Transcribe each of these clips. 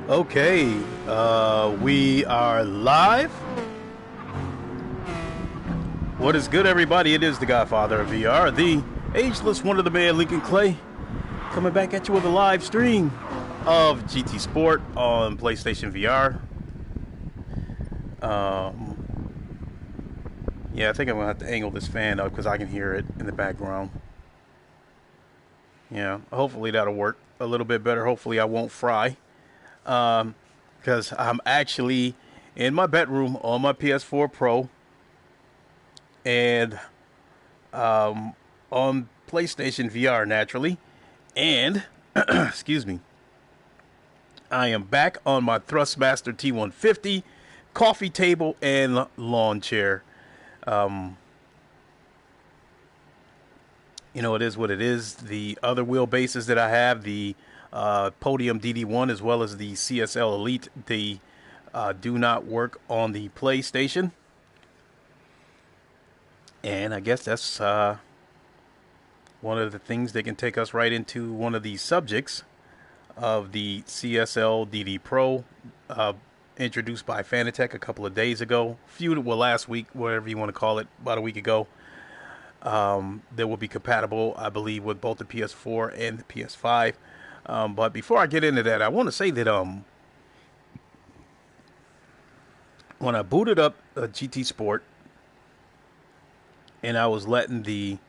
Okay, we are live. What is good, everybody? It is the Godfather of VR, the ageless wonder, the man Lincoln Clay, coming back at you with a live stream of GT Sport on PlayStation VR. Yeah, I think I'm gonna have to angle this fan up because I can hear it in the background. Yeah, hopefully that'll work a little bit better. Hopefully I won't fry. Because I'm actually in my bedroom on my PS4 Pro and on PlayStation VR naturally, and excuse me, I am back on my Thrustmaster T150 coffee table and lawn chair. It is what it is. The other wheelbases that I have, the Podium DD1 as well as the CSL Elite, they do not work on the PlayStation. And I guess that's one of the things that can take us right into one of the subjects of the CSL DD Pro, introduced by Fanatec a couple of days ago. Last week, whatever you want to call it, about a week ago. That will be compatible, I believe, with both the PS4 and the PS5. But before I get into that, I want to say that when I booted up GT Sport and I was letting the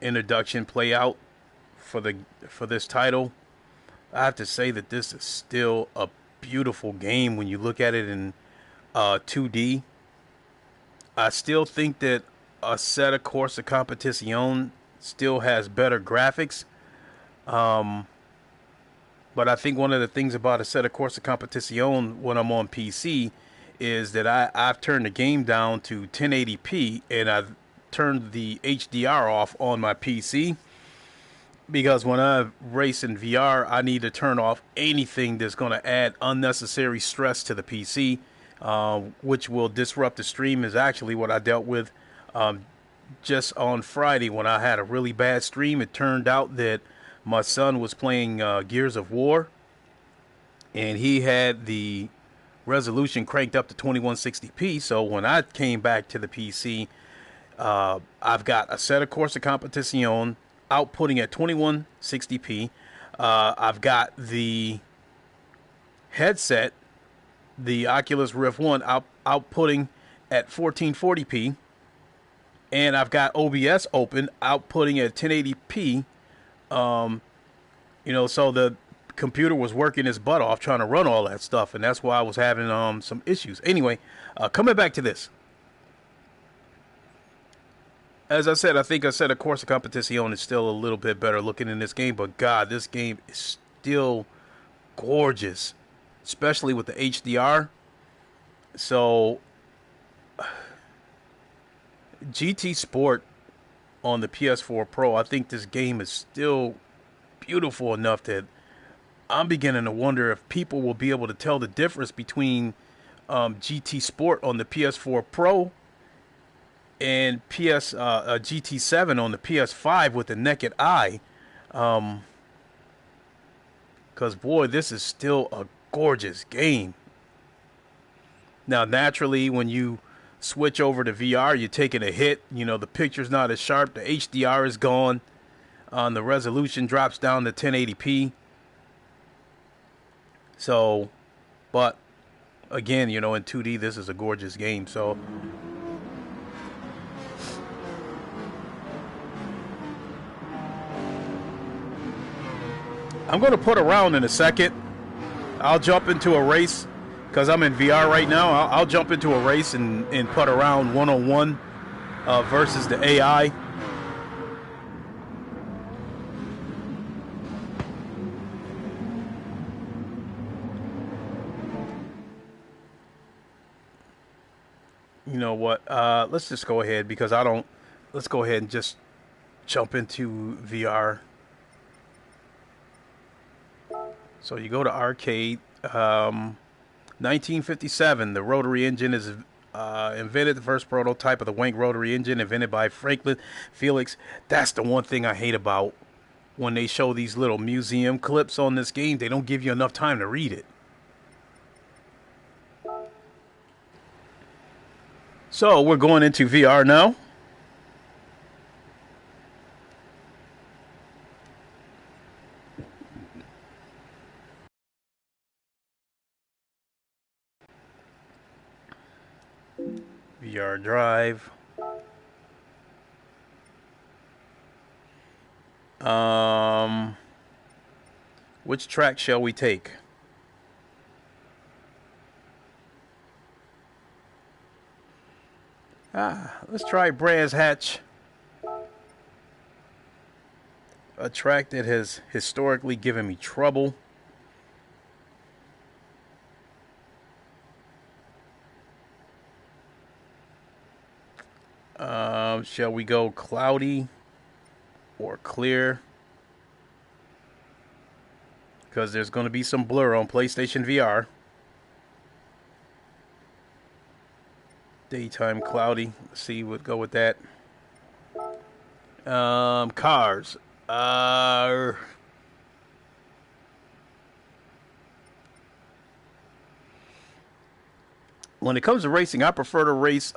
introduction play out for this title, I have to say that this is still a beautiful game when you look at it in 2D. I still think that Assetto Corsa Competizione still has better graphics. But I think one of the things about Assetto Corsa Competizione when I'm on PC is that I've turned the game down to 1080p and I've turned the HDR off on my PC. Because when I race in VR, I need to turn off anything that's going to add unnecessary stress to the PC. Which will disrupt the stream, is actually what I dealt with just on Friday when I had a really bad stream. It turned out that my son was playing Gears of War, and he had the resolution cranked up to 2160p. So when I came back to the PC, I've got Assetto Corsa Competizione outputting at 2160p. I've got the headset, the Oculus Rift 1, outputting at 1440p, and I've got OBS open, outputting at 1080p. So the computer was working its butt off trying to run all that stuff, and that's why I was having some issues. Anyway, coming back to this. As I said, I think Assetto Corsa Competizione is still a little bit better looking in this game, but God, this game is still gorgeous, especially with the HDR. So GT Sport on the PS4 Pro, I think this game is still beautiful enough that I'm beginning to wonder if people will be able to tell the difference between GT Sport on the PS4 Pro and GT7 on the PS5 with the naked eye. Because boy, this is still a gorgeous game. Now, naturally, when you switch over to VR, you're taking a hit. The picture's not as sharp. The HDR is gone. The resolution drops down to 1080p. So, but again, in 2D, this is a gorgeous game. So, I'm going to put around in a second. I'll jump into a race because I'm in VR right now. I'll jump into a race and put around one-on-one versus the AI. You know what? Let's just go ahead because let's go ahead and just jump into VR. So you go to arcade. 1957, the rotary engine is invented. The first prototype of the Wank rotary engine invented by Franklin Felix. That's the one thing I hate about when they show these little museum clips on this game, they don't give you enough time to read it. So we're going into VR now. VR drive. Which track shall we take? Let's try Brands Hatch. A track that has historically given me trouble. Shall we go cloudy or clear? Because there's going to be some blur on PlayStation VR. Daytime cloudy. Let's see, we'll go with that. Cars. When it comes to racing, I prefer to race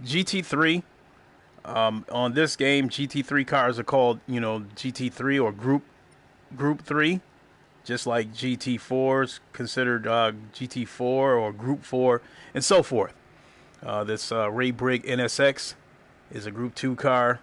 GT3. On this game, GT3 cars are called, GT3 or Group 3. Just like GT4's considered GT4 or Group 4 and so forth. This Ray Brigg NSX is a Group 2 car.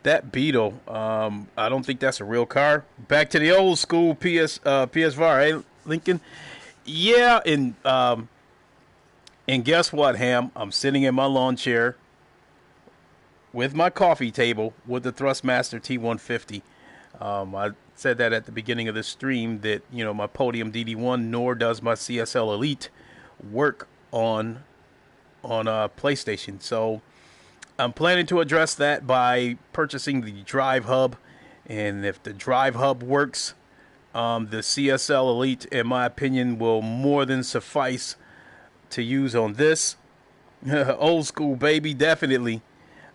That Beetle, I don't think that's a real car. Back to the old school PSVR, eh, Lincoln? Yeah, and guess what, Ham? I'm sitting in my lawn chair with my coffee table with the Thrustmaster T150. I said that at the beginning of the stream that, my Podium DD1 nor does my CSL Elite work on PlayStation. So I'm planning to address that by purchasing the Drive Hub. And if the Drive Hub works, the CSL Elite, in my opinion, will more than suffice to use on this. Old school, baby, definitely.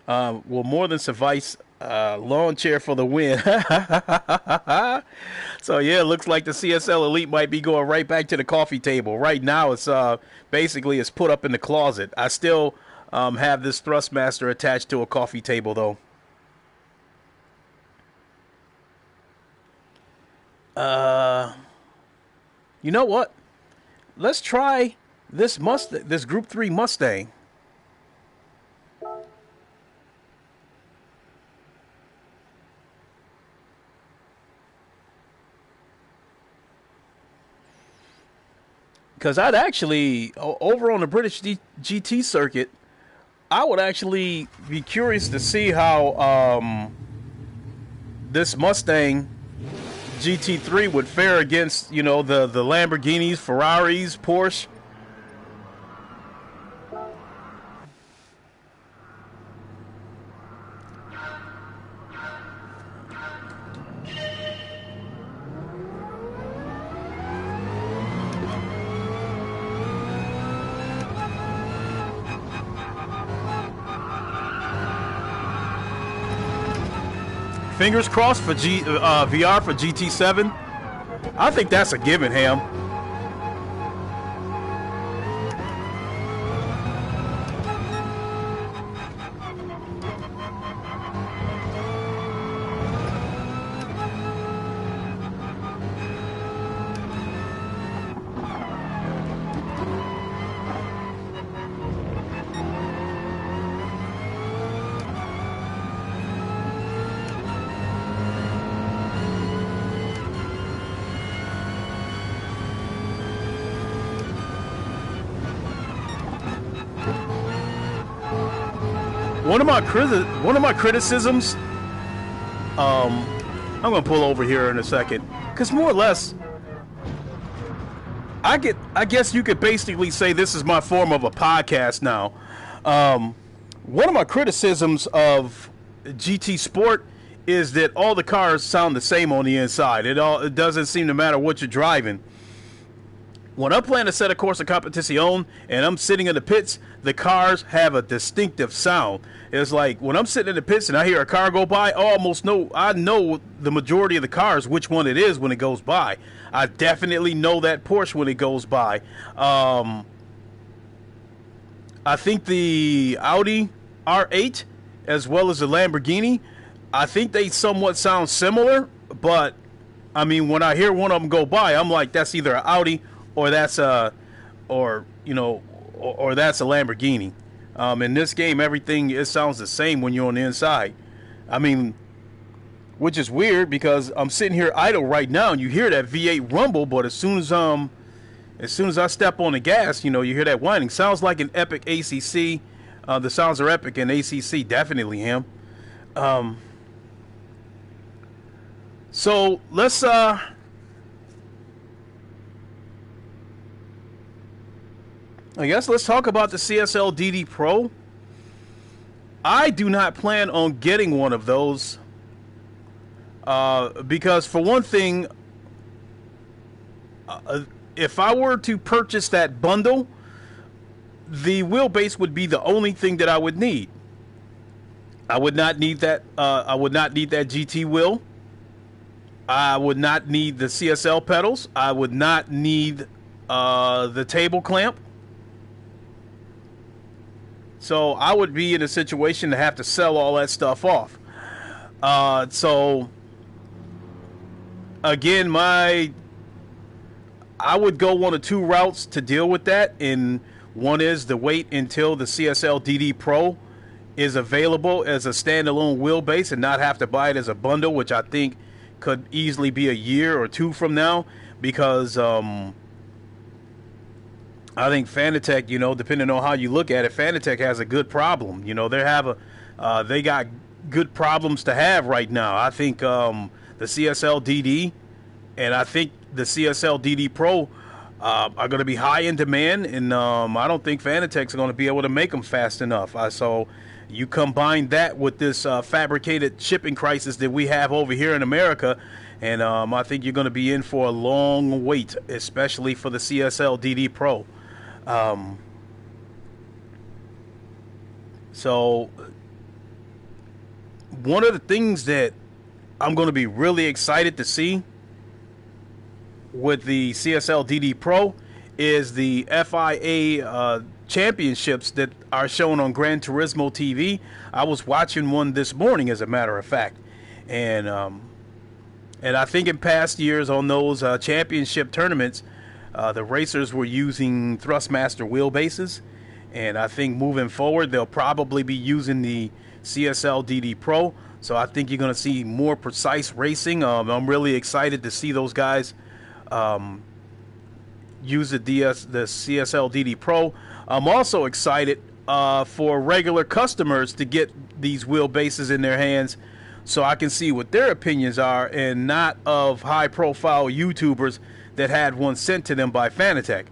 Will more than suffice. Lawn chair for the win. So, yeah, it looks like the CSL Elite might be going right back to the coffee table. Right now, it's basically it's put up in the closet. I still have this Thrustmaster attached to a coffee table, though. You know what? Let's try this Group 3 Mustang. Because I'd actually, over on the British GT circuit, I would actually be curious to see how this Mustang GT3 would fare against, the Lamborghinis, Ferraris, Porsche. Fingers crossed for VR for GT7. I think that's a given, Ham. One of my criticisms, I'm gonna pull over here in a second, because more or less, I guess you could basically say this is my form of a podcast now. One of my criticisms of GT Sport is that all the cars sound the same on the inside. It doesn't seem to matter what you're driving. When I'm playing a set of Corsa Competizione and I'm sitting in the pits, the cars have a distinctive sound. It's like when I'm sitting in the pits and I hear a car go by, I know the majority of the cars, which one it is when it goes by. I definitely know that Porsche when it goes by. I think the Audi R8 as well as the Lamborghini, I think they somewhat sound similar, but I mean, when I hear one of them go by, I'm like, that's either an Audi or that's a Lamborghini. In this game, it sounds the same when you're on the inside. I mean, which is weird because I'm sitting here idle right now and you hear that V8 rumble, but as soon as I step on the gas, you hear that whining. Sounds like an epic ACC. The sounds are epic in ACC, definitely him. So let's let's talk about the CSL DD Pro. I do not plan on getting one of those because, for one thing, if I were to purchase that bundle, the wheelbase would be the only thing that I would need. I would not need that. I would not need that GT wheel. I would not need the CSL pedals. I would not need the table clamp. So I would be in a situation to have to sell all that stuff off. So again, I would go one of two routes to deal with that. And one is to wait until the CSL DD Pro is available as a standalone wheelbase and not have to buy it as a bundle, which I think could easily be a year or two from now, because I think Fanatec, depending on how you look at it, Fanatec has a good problem. They got good problems to have right now. I think the CSL DD and I think the CSL DD Pro are going to be high in demand, and I don't think Fanatec's going to be able to make them fast enough. So you combine that with this fabricated shipping crisis that we have over here in America, and I think you're going to be in for a long wait, especially for the CSL DD Pro. So one of the things that I'm going to be really excited to see with the CSL DD Pro is the FIA championships that are shown on Gran Turismo TV. I was watching one this morning, as a matter of fact, and I think in past years on those championship tournaments, the racers were using Thrustmaster wheelbases, and I think moving forward they'll probably be using the CSL DD Pro. So I think you're going to see more precise racing. I'm really excited to see those guys use the CSL DD Pro. I'm also excited for regular customers to get these wheelbases in their hands, so I can see what their opinions are, and not of high-profile YouTubers that had one sent to them by Fanatec.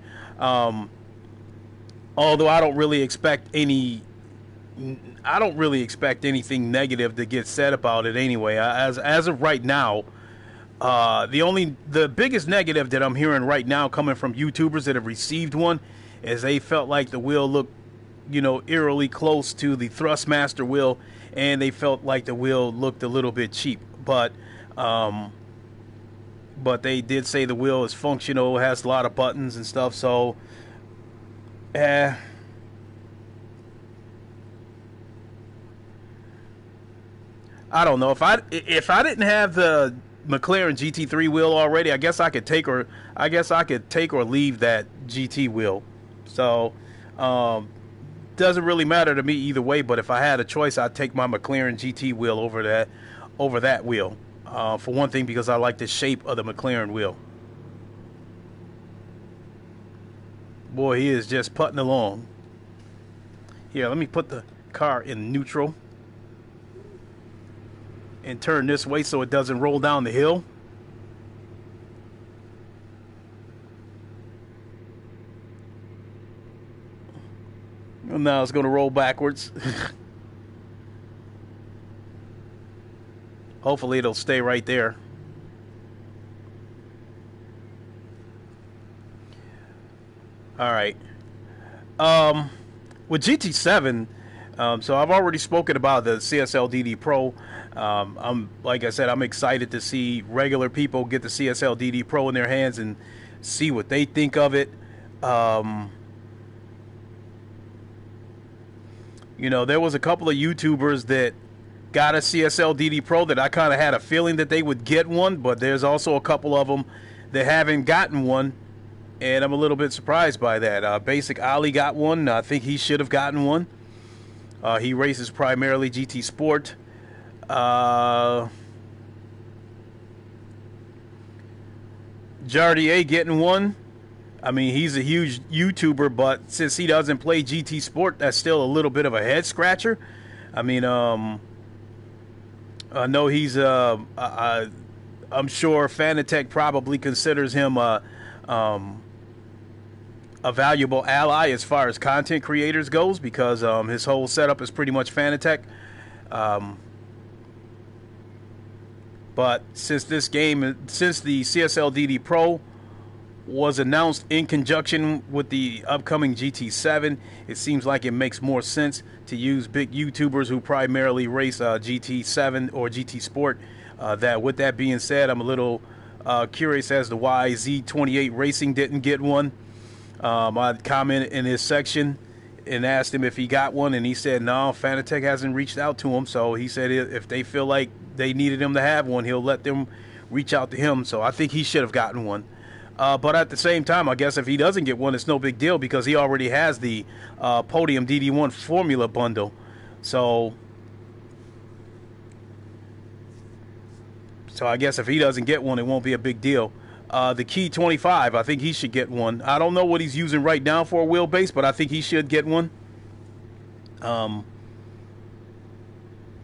Although I don't really expect anything negative to get said about it anyway. As of right now, the biggest negative that I'm hearing right now coming from YouTubers that have received one is they felt like the wheel looked, eerily close to the Thrustmaster wheel, and they felt like the wheel looked a little bit cheap. But they did say the wheel is functional, has a lot of buttons and stuff. So, I don't know. If I didn't have the McLaren GT3 wheel already, I guess I could take or leave that GT wheel. So, doesn't really matter to me either way. But if I had a choice, I'd take my McLaren GT wheel over that wheel. For one thing, because I like the shape of the McLaren wheel. Boy, he is just putting along. Here, let me put the car in neutral and turn this way so it doesn't roll down the hill. And now it's going to roll backwards. Hopefully it'll stay right there. All right. With GT7, so I've already spoken about the CSL DD Pro. Like I said, I'm excited to see regular people get the CSL DD Pro in their hands and see what they think of it. You know, there was a couple of YouTubers that got a CSL DD Pro that I kind of had a feeling that they would get one, but there's also a couple of them that haven't gotten one, and I'm a little bit surprised by that. Basic Ali got one. I think he should have gotten one. He races primarily GT Sport. Jardier getting one. I mean, he's a huge YouTuber, but since he doesn't play GT Sport, that's still a little bit of a head scratcher. I mean, I know he's I'm sure Fanatec probably considers him a valuable ally as far as content creators goes, because his whole setup is pretty much Fanatec. But since the CSL DD Pro was announced in conjunction with the upcoming GT7, it seems like it makes more sense to use big YouTubers who primarily race GT7 or GT Sport. With that being said, I'm a little curious as to why Z28 Racing didn't get one. I commented in his section and asked him if he got one, and he said no, Fanatec hasn't reached out to him. So he said if they feel like they needed him to have one, he'll let them reach out to him. So I think he should have gotten one. But at the same time, I guess if he doesn't get one, it's no big deal, because he already has the Podium DD1 Formula bundle. So I guess if he doesn't get one, it won't be a big deal. The Key 25, I think he should get one. I don't know what he's using right now for a wheelbase, but I think he should get one. And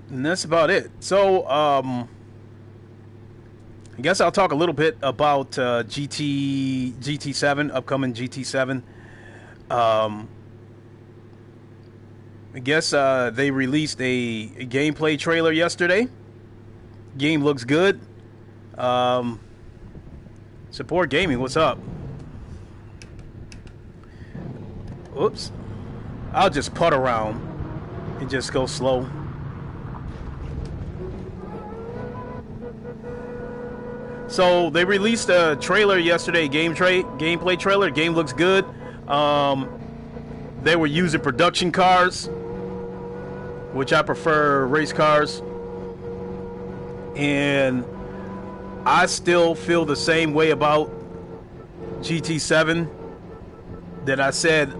that's about it. So, I guess I'll talk a little bit about GT7, upcoming GT7. I guess they released a gameplay trailer yesterday. Game looks good. Support Gaming, what's up? Oops. I'll just putt around and just go slow. So they released a trailer yesterday, gameplay trailer. Game looks good. They were using production cars, which I prefer race cars. And I still feel the same way about GT7 that I said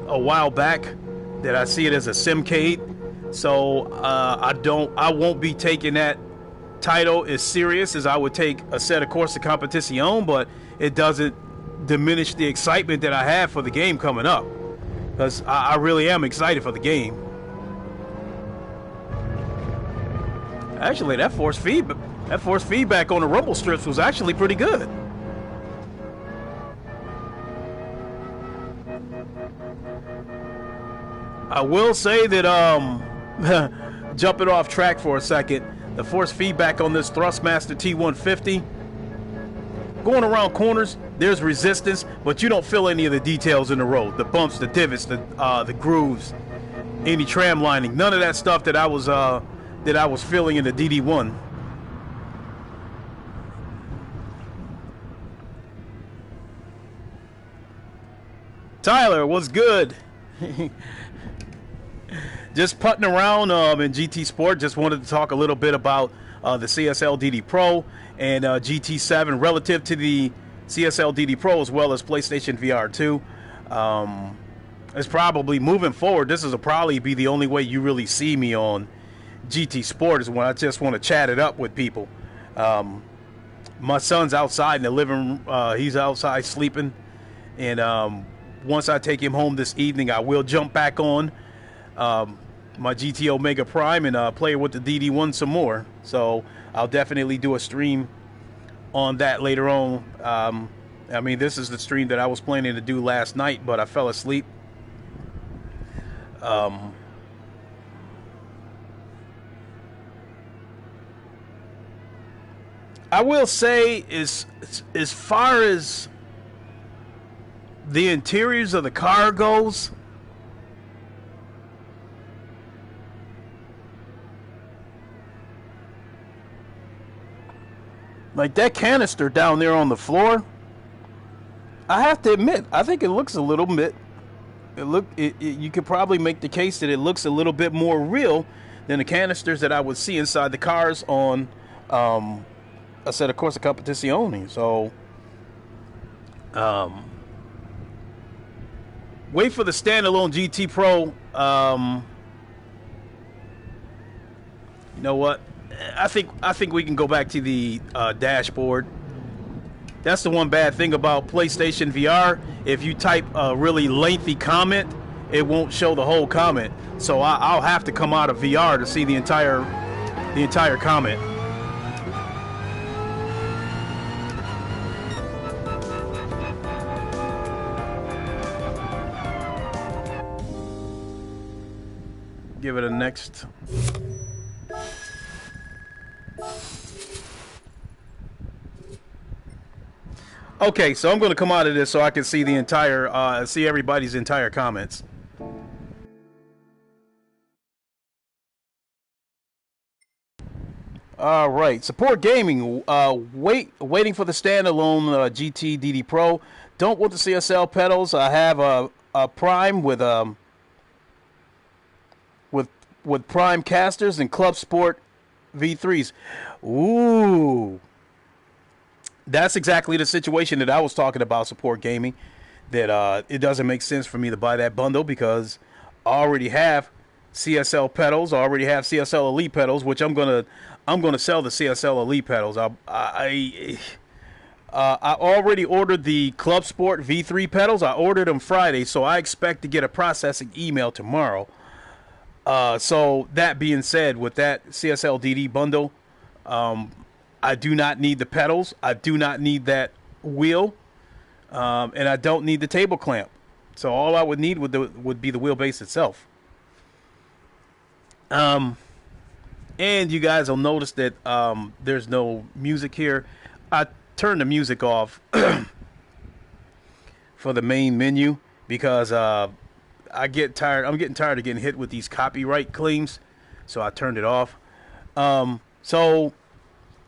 a while back, that I see it as a simcade. So I won't be taking that title as serious as I would take a set of Corsa Competizione, but it doesn't diminish the excitement that I have for the game coming up, because I really am excited for the game. Actually, that force feedback on the rumble strips was actually pretty good. I will say that jumping off track for a second, the force feedback on this Thrustmaster T150, going around corners, there's resistance, but you don't feel any of the details in the road. The bumps, the divots, the grooves, any tram lining, none of that stuff that I was feeling in the DD1. Tyler, what's good? Just putting around in GT Sport. Just wanted to talk a little bit about the CSL DD Pro and GT7 relative to the CSL DD Pro, as well as PlayStation VR 2. It's probably moving forward. This will probably be the only way you really see me on GT Sport, is when I just want to chat it up with people. My son's outside in the living room. He's outside sleeping, and once I take him home this evening, I will jump back on my GT Omega Prime and play with the DD1 some more. So I'll definitely do a stream on that later on. I mean, this is the stream that I was planning to do last night, but I fell asleep. I will say is as far as the interiors of the car goes, like that canister down there on the floor, I have to admit, I think it looks a little bit. You could probably make the case that it looks a little bit more real than the canisters that I would see inside the cars on a set of Corsa Competizione. So, wait for the standalone GT Pro. You know what? I think we can go back to the dashboard. That's the one bad thing about PlayStation VR. If you type a really lengthy comment, it won't show the whole comment. So I'll have to come out of VR to see the entire comment. Give it a next. Okay, so I'm going to come out of this so I can see the entire, see everybody's entire comments. All right, support gaming. Waiting for the standalone GT DD Pro. Don't want the CSL pedals. I have a Prime with Prime casters and Club Sport V3s. Ooh. That's exactly the situation that I was talking about, support gaming, that it doesn't make sense for me to buy that bundle because I already have CSL pedals, I already have CSL Elite pedals, which I'm gonna sell the CSL Elite pedals. I already ordered the Club Sport V3 pedals. I ordered them Friday, so I expect to get a processing email tomorrow. So that being said, with that CSL DD bundle, I do not need the pedals. I do not need that wheel, and I don't need the table clamp. So all I would need would be the wheelbase itself. And you guys will notice that there's no music here. I turned the music off for the main menu because I get tired. I'm getting tired of getting hit with these copyright claims, so I turned it off. So.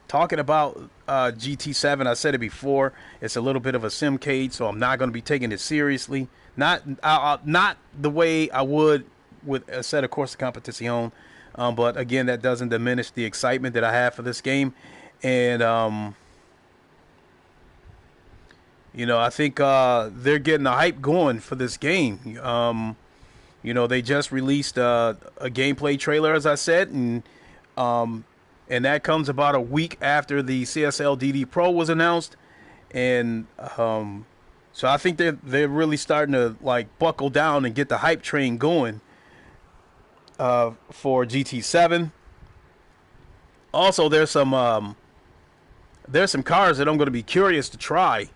Talking about GT7, I said it before. It's a little bit of a simcade, so I'm not going to be taking it seriously. Not the way I would with a set of Corsa Competizione. But again, that doesn't diminish the excitement that I have for this game. And I think they're getting the hype going for this game. They just released a gameplay trailer, as I said, and that comes about a week after the CSL DD Pro was announced. And so I think they're really starting to buckle down and get the hype train going for GT7. Also, there's some cars that I'm going to be curious to try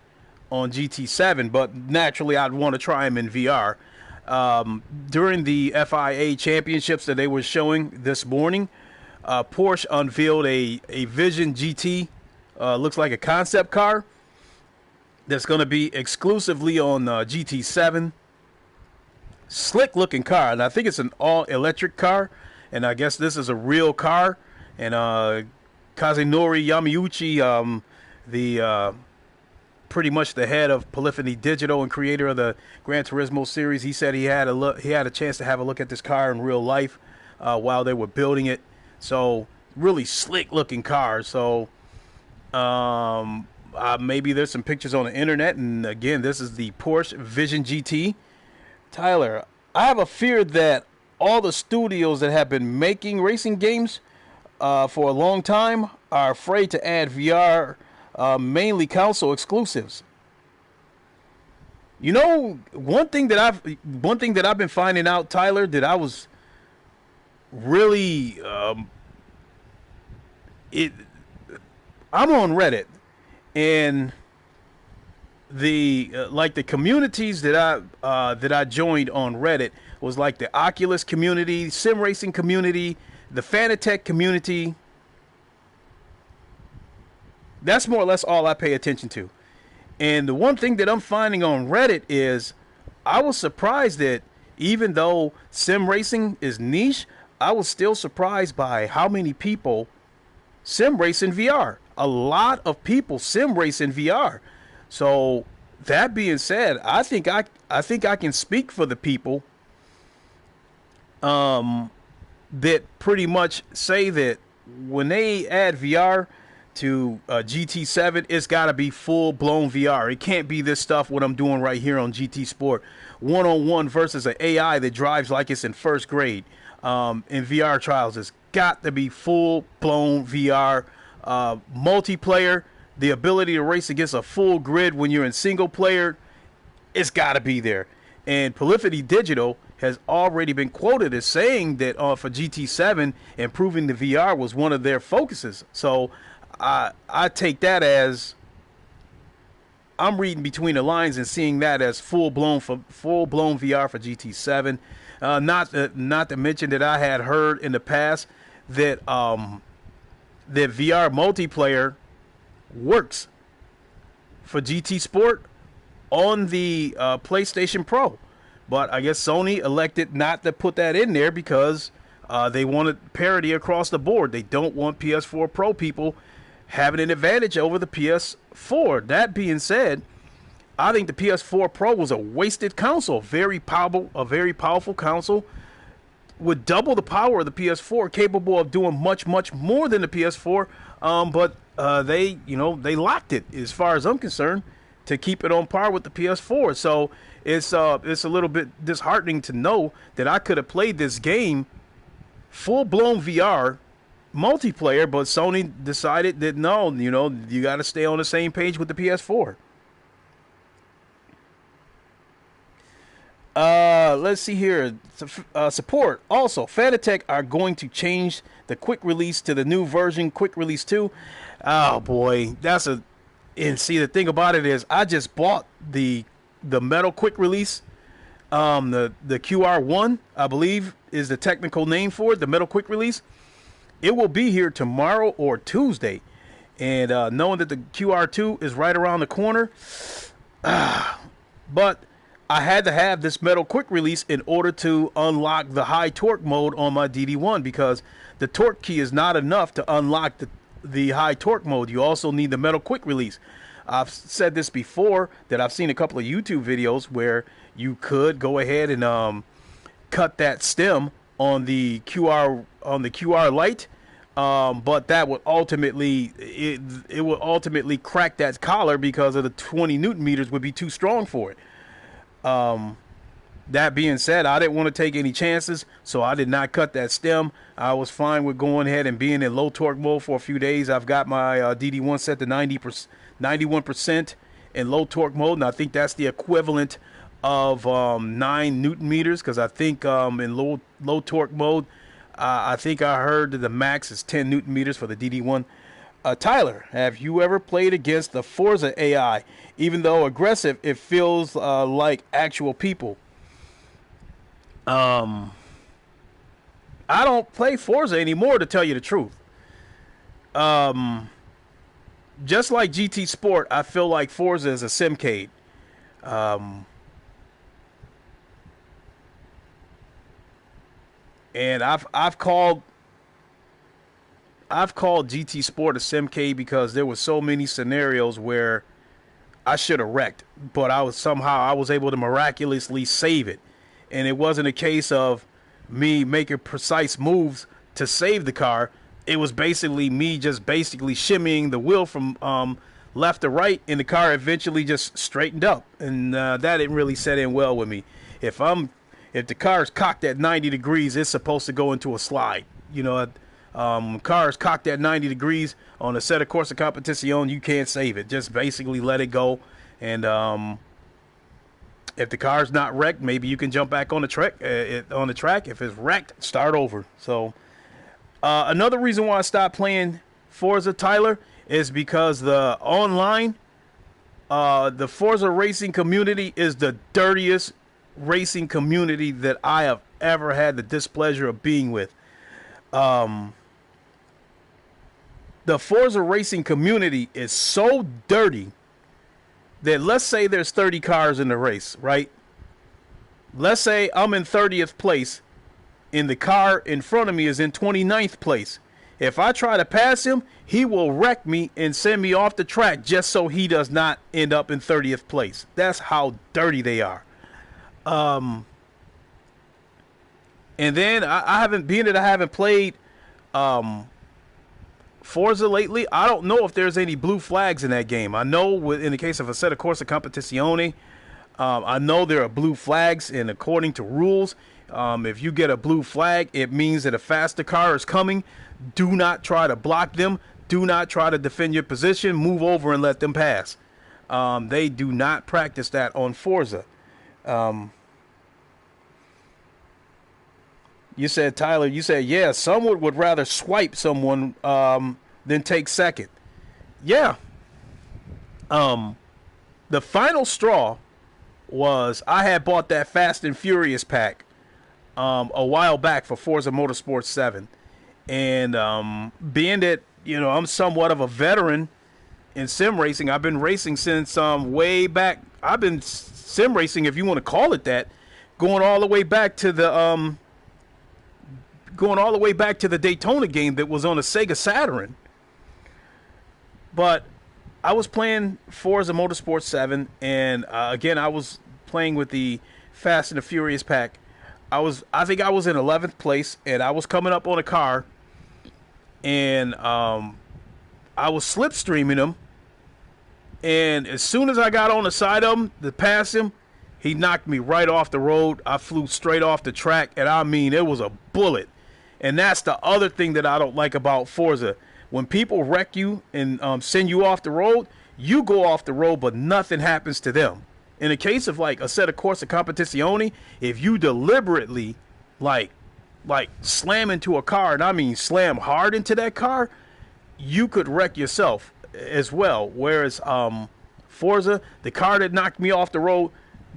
on GT7, but naturally I'd want to try them in VR. During the FIA championships that they were showing this morning, Porsche unveiled a Vision GT, looks like a concept car that's going to be exclusively on GT7. Slick looking car, and I think it's an all electric car, and I guess this is a real car. And Kazunori Yamauchi, the pretty much the head of Polyphony Digital and creator of the Gran Turismo series, he said he had a chance to have a look at this car in real life while they were building it. So really slick looking car. So maybe there's some pictures on the internet. And again, this is the Porsche Vision GT. Tyler, I have a fear that all the studios that have been making racing games for a long time are afraid to add VR, mainly console exclusives. One thing that I've been finding out, Tyler, that I was really I'm on Reddit, and the the communities that I joined on Reddit was like the Oculus community, sim racing community, the Fanatec community, That's more or less all I pay attention to. And the one thing that I'm finding on Reddit is I was surprised that even though sim racing is niche, I was still surprised by how many people sim race in VR. A lot of people sim race in VR. So that being said, I think I can speak for the people that pretty much say that when they add VR to GT7, it's got to be full blown VR. It can't be this stuff what I'm doing right here on GT Sport, one-on-one versus an AI that drives like it's in first grade. In VR trials, it's got to be full blown VR, multiplayer. The ability to race against a full grid when you're in single player, it's got to be there. And Polyphony Digital has already been quoted as saying that for GT7, improving the VR was one of their focuses. So I take that as I'm reading between the lines and seeing that as full blown VR for GT7. Not to mention that I had heard in the past that that VR multiplayer works for GT Sport on the PlayStation Pro. But I guess Sony elected not to put that in there because they wanted parity across the board. They don't want PS4 Pro people having an advantage over the PS4. That being said, I think the PS4 Pro was a wasted console. A very powerful console with double the power of the PS4, capable of doing much more than the PS4. But they locked it, as far as I'm concerned, to keep it on par with the PS4. So it's a little bit disheartening to know that I could have played this game full blown VR multiplayer, but Sony decided that no, you got to stay on the same page with the PS4. Let's see here. Support. Also, Fanatec are going to change the quick release to the new version, Quick Release 2. Oh boy, and see, the thing about it is I just bought the metal quick release. The QR1, I believe, is the technical name for it, the metal quick release. It will be here tomorrow or Tuesday. And knowing that the QR2 is right around the corner, but I had to have this metal quick release in order to unlock the high torque mode on my DD1, because the torque key is not enough to unlock the high torque mode. You also need the metal quick release. I've said this before, that I've seen a couple of YouTube videos where you could go ahead and cut that stem on the QR light, but that would ultimately it would ultimately crack that collar because of the 20 Newton meters would be too strong for it. That being said, I didn't want to take any chances, so I did not cut that stem. I was fine with going ahead and being in low torque mode for a few days. I've got my DD1 set to 91% in low torque mode, and I think that's the equivalent of 9 Newton meters, because I think in low torque mode, I think I heard that the max is 10 Newton meters for the DD1. Tyler, have you ever played against the Forza AI? Even though aggressive, it feels like actual people. I don't play Forza anymore, to tell you the truth. Just like GT Sport, I feel like Forza is a simcade. And I've called GT Sport a simcade because there were so many scenarios where I should have wrecked, but I was able to miraculously save it. And it wasn't a case of me making precise moves to save the car. It was basically me just shimmying the wheel from left to right, and the car eventually just straightened up. And that didn't really set in well with me. If the car is cocked at 90 degrees, it's supposed to go into a slide. Cars cocked at 90 degrees on a set of Corsa Competizione, you can't save it. Just basically let it go. And if the car's not wrecked, maybe you can jump back on the track. If it's wrecked, start over. So another reason why I stopped playing Forza, Tyler, is because the Forza racing community is the dirtiest racing community that I have ever had the displeasure of being with. the Forza racing community is so dirty that, let's say there's 30 cars in the race, right? Let's say I'm in 30th place and the car in front of me is in 29th place. If I try to pass him, he will wreck me and send me off the track just so he does not end up in 30th place. That's how dirty they are. And then I haven't, being that I haven't played Forza lately, I don't know if there's any blue flags in that game. I know in the case of Assetto Corsa Competizione, I know there are blue flags, and according to rules, if you get a blue flag, it means that a faster car is coming. Do not try to block them. Do not try to defend your position. Move over and let them pass. They do not practice that on Forza. You said, Tyler, you said, yeah, someone would rather swipe someone than take second. Yeah. The final straw was I had bought that Fast and Furious pack a while back for Forza Motorsport 7. And being that, you know, I'm somewhat of a veteran in sim racing, I've been racing since way back. I've been sim racing, if you want to call it that, going all the way back to the Daytona game that was on a Sega Saturn. But I was playing Forza Motorsport 7, and again, I was playing with the Fast and the Furious pack. I think I was in 11th place, and I was coming up on a car, and I was slipstreaming him. And as soon as I got on the side of him to pass him, he knocked me right off the road. I flew straight off the track, and I mean, it was a bullet. And that's the other thing that I don't like about Forza. When people wreck you and send you off the road, you go off the road, but nothing happens to them. In the case of like Assetto Corsa Competizione, if you deliberately like slam into a car, and I mean slam hard into that car, you could wreck yourself as well. Whereas Forza, the car that knocked me off the road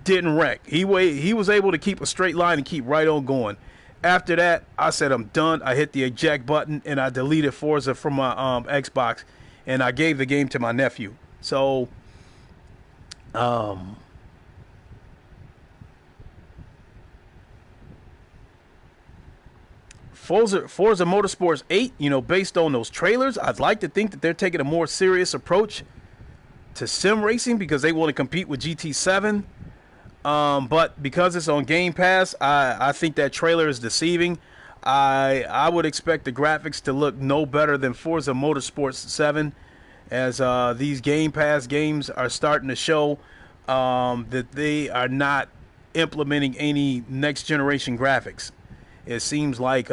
didn't wreck. He was able to keep a straight line and keep right on going. After that, I said I'm done. I hit the eject button and I deleted Forza from my Xbox, and I gave the game to my nephew. So Forza Motorsports 8, you know, based on those trailers, I'd like to think that they're taking a more serious approach to sim racing because they want to compete with GT7. But because it's on Game Pass, I think that trailer is deceiving. I would expect the graphics to look no better than Forza Motorsports 7, as these Game Pass games are starting to show that they are not implementing any next generation graphics. It seems like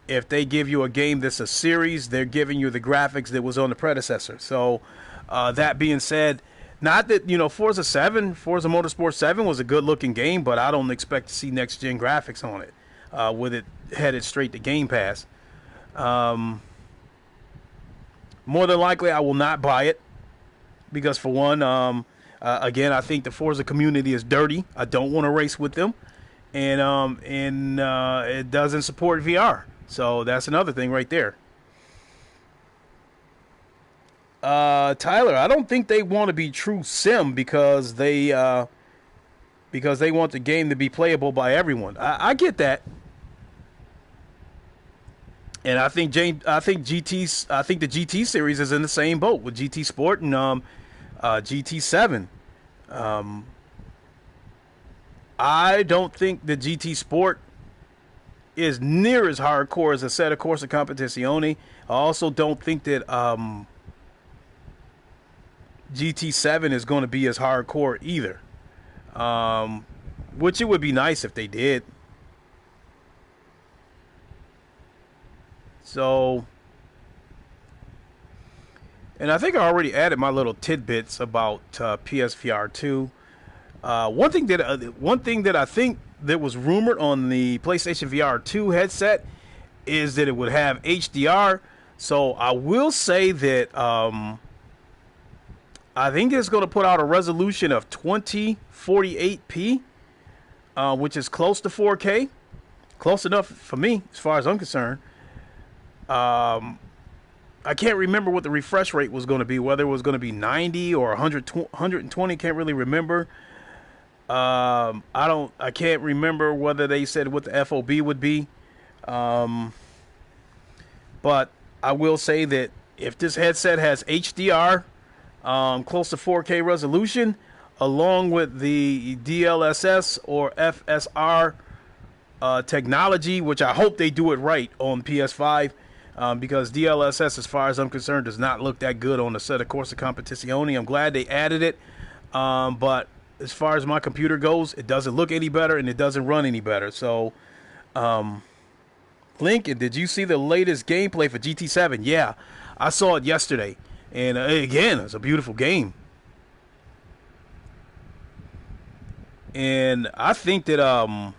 if they give you a game that's a series, they're giving you the graphics that was on the predecessor. So that being said, not that, you know, Forza Motorsport 7 was a good-looking game, but I don't expect to see next-gen graphics on it with it headed straight to Game Pass. More than likely, I will not buy it because, for one, again, I think the Forza community is dirty. I don't want to race with them, and it doesn't support VR. So that's another thing right there. Tyler, I don't think they want to be true sim because they want the game to be playable by everyone. I get that, and I think the GT series is in the same boat with GT Sport and GT7. I don't think the GT Sport is near as hardcore as Assetto Corsa Competizione. I also don't think that GT7 is going to be as hardcore either, which it would be nice if they did. So, and I think I already added my little tidbits about PSVR 2. One thing that I think that was rumored on the PlayStation VR 2 headset is that it would have HDR. So I will say that I think it's going to put out a resolution of 2048p, which is close to 4K. Close enough for me, as far as I'm concerned. I can't remember what the refresh rate was going to be, whether it was going to be 90 or 120. Can't really remember. I can't remember whether they said what the FOB would be. But I will say that if this headset has HDR, close to 4K resolution, along with the DLSS or FSR technology, which I hope they do it right on PS5, because DLSS, as far as I'm concerned, does not look that good on the set of Corsa Competizione. I'm glad they added it, but as far as my computer goes, it doesn't look any better and it doesn't run any better. So, Lincoln, did you see the latest gameplay for GT7? Yeah, I saw it yesterday, and again, it's a beautiful game. And I think that the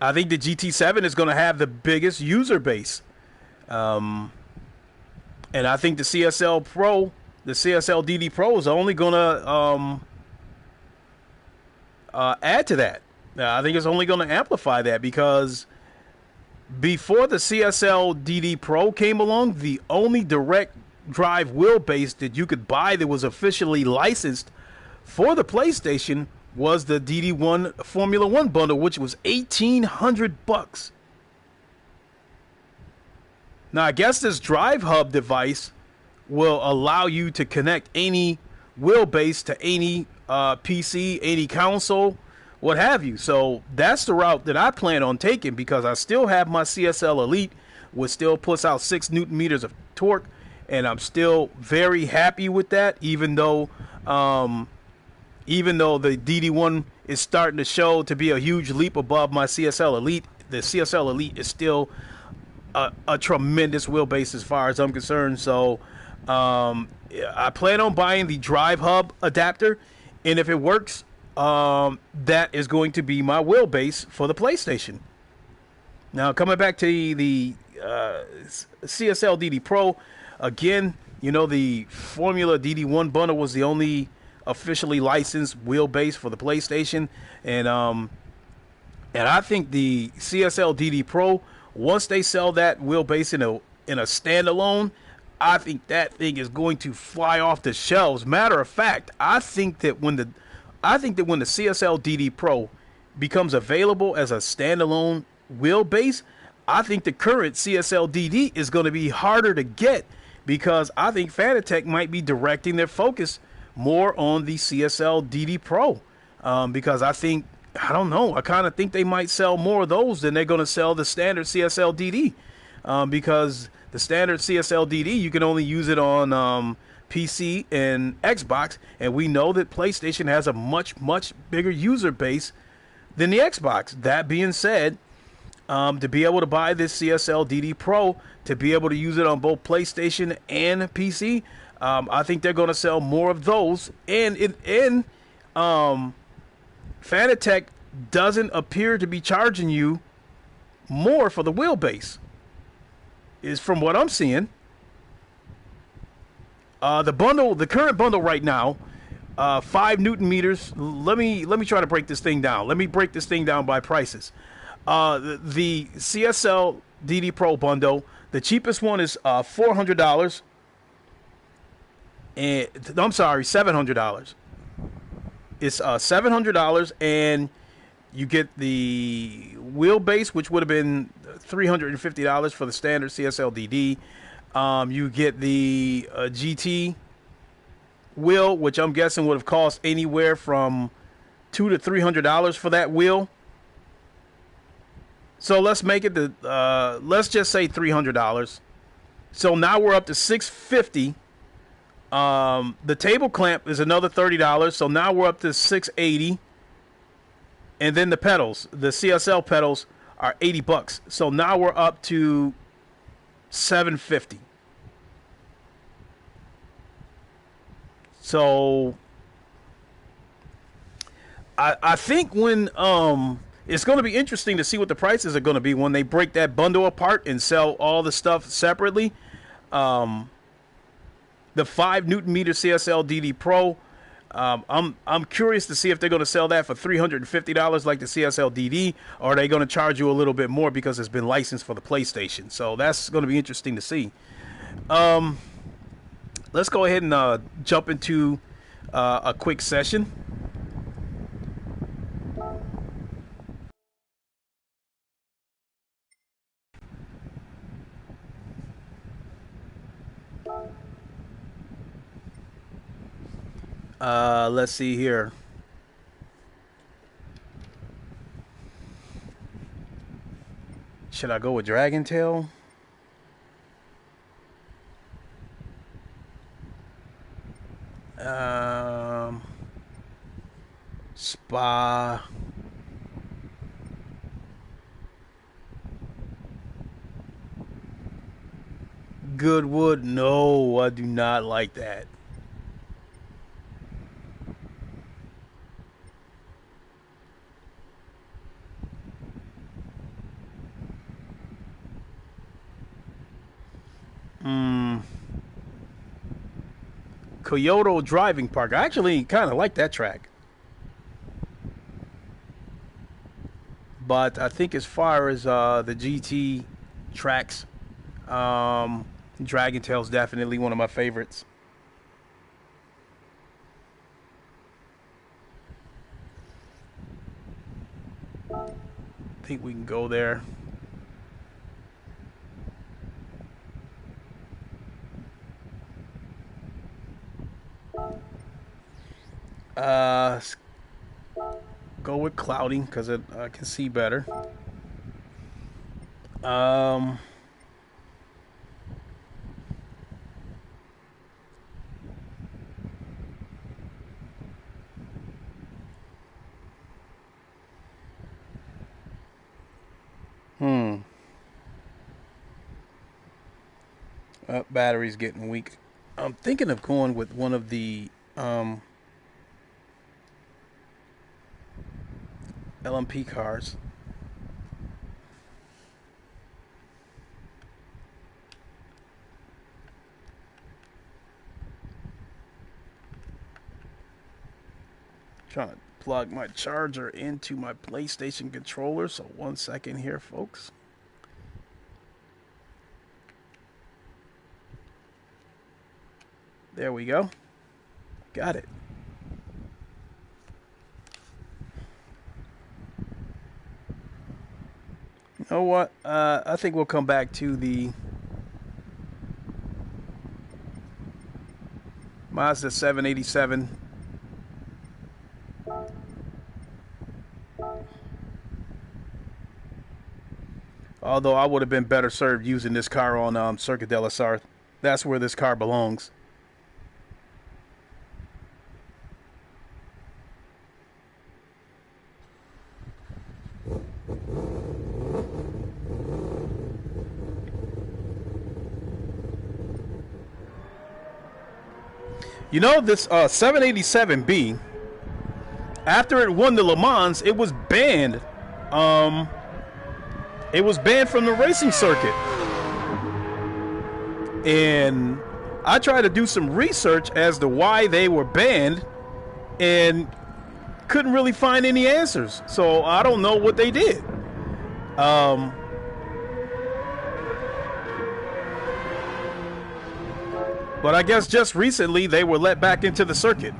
GT7 is going to have the biggest user base. And I think the CSL Pro, the CSL DD Pro is only going to add to that. I think it's only going to amplify that, because before the CSL DD Pro came along, the only direct drive wheelbase that you could buy that was officially licensed for the PlayStation was the DD1 Formula One bundle, which was $1,800. Now, I guess this Drive Hub device will allow you to connect any wheelbase to any PC, any console, what have you. So that's the route that I plan on taking, because I still have my CSL Elite, which still puts out 6 Newton meters of torque, and I'm still very happy with that, even though the DD1 is starting to show to be a huge leap above my CSL Elite. The CSL Elite is still a tremendous wheelbase as far as I'm concerned. So I plan on buying the Drive Hub adapter, and if it works, that is going to be my wheelbase for the PlayStation. Now, coming back to the CSL DD Pro, again, you know, the Formula DD1 bundle was the only officially licensed wheelbase for the PlayStation, and I think the CSL DD Pro, once they sell that wheelbase in a standalone, I think that thing is going to fly off the shelves. Matter of fact, I think that when the CSL DD Pro becomes available as a standalone wheelbase, I think the current CSL DD is going to be harder to get, because I think Fanatec might be directing their focus more on the CSL DD Pro, because I kind of think they might sell more of those than they're going to sell the standard CSL DD, because the standard CSL DD, you can only use it on PC and Xbox, and we know that PlayStation has a much bigger user base than the Xbox. That being said, to be able to buy this CSL DD Pro, to be able to use it on both PlayStation and PC, I think they're going to sell more of those. And Fanatec doesn't appear to be charging you more for the wheelbase, is from what I'm seeing. The current bundle right now, 5 Newton meters. Let me try to break this thing down. Let me break this thing down by prices. The CSL DD Pro bundle, the cheapest one is $400. And I'm sorry, $700. It's $700, and you get the wheelbase, which would have been $350 for the standard CSL DD. You get the GT wheel, which I'm guessing would have cost anywhere from $200 to $300 for that wheel. So let's make it let's just say $300. So now we're up to $650. The table clamp is another $30, so now we're up to $680. And then the pedals, the CSL pedals, are $80. So now we're up to $750. So I think when it's going to be interesting to see what the prices are going to be when they break that bundle apart and sell all the stuff separately. The 5 Newton meter CSL DD Pro, I'm curious to see if they're going to sell that for $350 like the CSL DD, or are they going to charge you a little bit more because it's been licensed for the PlayStation. So that's going to be interesting to see. Let's go ahead and jump into a quick session. Let's see here. Should I go with Dragon Tail? Spa. Goodwood? No, I do not like that. Kyoto Driving Park. I actually kind of like that track. But I think as far as the GT tracks, Dragon Tail's definitely one of my favorites. I think we can go there. Go with cloudy because I can see better. Battery's getting weak. I'm thinking of going with one of the LMP cars. Trying to plug my charger into my PlayStation controller, so 1 second here, folks. There we go. Got it. You know what? I think we'll come back to the Mazda 787. Although I would have been better served using this car on Circuit de la Sarthe. That's where this car belongs. You know, this 787B, after it won the Le Mans, it was banned. It was banned from the racing circuit. And I tried to do some research as to why they were banned and couldn't really find any answers. So I don't know what they did. But I guess just recently they were let back into the circuit.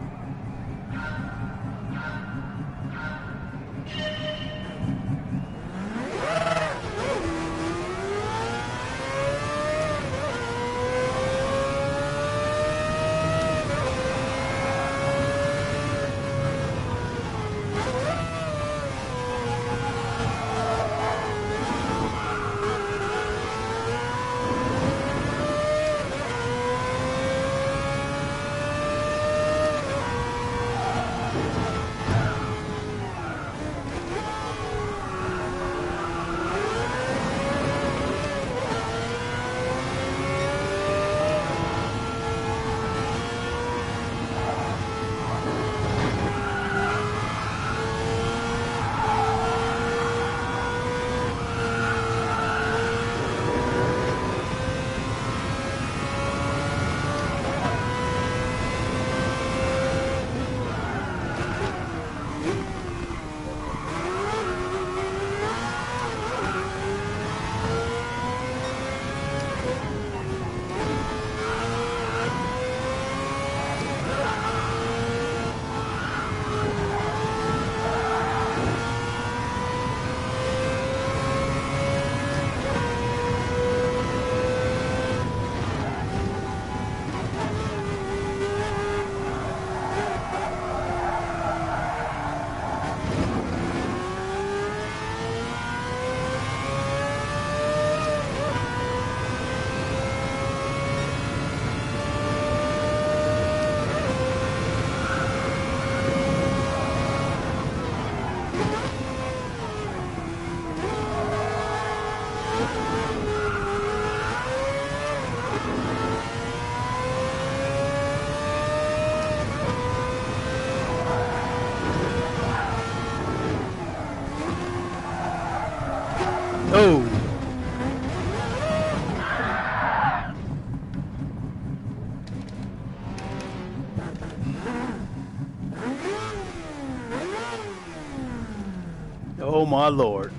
Oh my Lord.